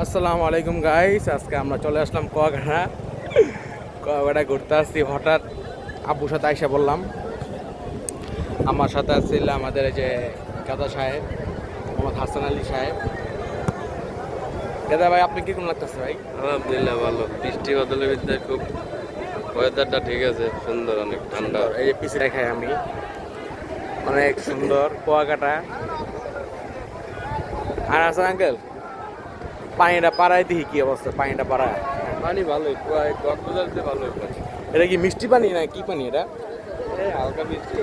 আসসালামু আলাইকুম গাইস, আজকে আমরা চলে আসলাম কুয়াকাটা ঘুরতে আসছি। হঠাৎ আব্বুর সাথে আইসা বললাম, আমার সাথে আসছিল আমাদের এই যে গাদা সাহেব, মোহাম্মদ হাসান আলী সাহেব। গাদা ভাই, আপনি কিরকম লাগতেছে ভাই? আলহামদুলিল্লাহ ভালো। বৃষ্টি বাদলের ভিতরে খুব ওয়েদারটা ঠিক আছে, সুন্দর, অনেক ঠান্ডা। এই যে পিছিয়ে দেখাই আমি, অনেক সুন্দর কুয়াকাটা। আর হাসান আঙ্কেল, পানিটা পাড়ায় দেখি কি অবস্থা, পানিটা পাড়ায়। পানি ভালোই, কক্সবাজারতে ভালোই পানি। এটা কি মিষ্টি পানি না কি পানি এটা? এই হালকা বৃষ্টি।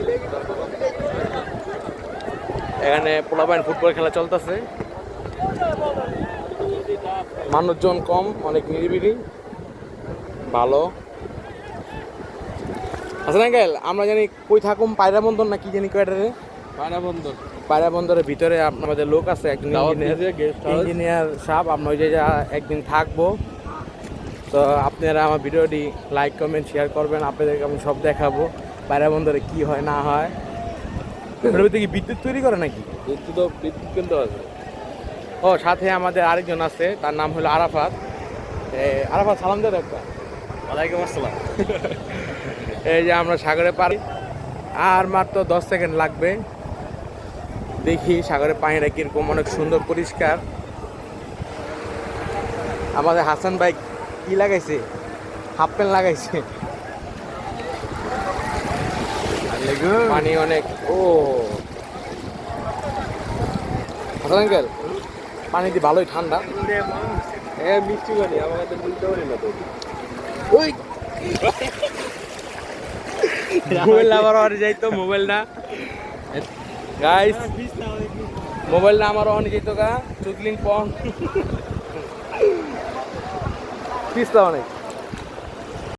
এখানে পোলাপাইন ফুটবল খেলা চলতেছে, মানুষজন কম, অনেক নিরিবিলি, ভালো। হাসান আঙ্কেল, আমরা জানি কই থাকুম, পায়রা বন্দর না কি জানি কয়টারে, পায়রা বন্দর। পায়রা বন্দরের ভিতরে আমাদের লোক আছে একজন গেস্ট ইঞ্জিনিয়ার সাহেব। আমরা ওই যে একদিন থাকবো, তো আপনারা আমার ভিডিওটি লাইক কমেন্ট শেয়ার করবেন, আপনাদেরকে আমি সব দেখাবো পায়রা বন্দরে কি হয় না হয়। ওটার ভিতরে কি বিদ্যুৎ তৈরি করে নাকি? বিদ্যুৎ কিন্তু আছে। ও, সাথে আমাদের আরেকজন আছে, তার নাম হলো আরাফাত। আরাফাত, সালাম দেয় একটা। ওয়ালাইকুম আসসালাম। এই যে আমরা সাগরে পারি, আর মাত্র 10 সেকেন্ড লাগবে। দেখি সাগরের পানিটা কিরকম, অনেক সুন্দর পরিষ্কার। আমাদের হাসান ভাই কি লাগাইছে, হাফ প্যান্ট লাগাইছে। পানি অনেক। ও হাসান আঙ্কেল, পানি দিয়ে ভালোই ঠান্ডা। হ্যাঁ, মিষ্টি পানি, আমার কাছে বলতে পারি না তো। ওই মোবাইল আমার যাইতো, মোবাইল না গাইস, মোবাইল না আমার অনেক যেত গা, চুদলিং পং পিস্তা অনেক।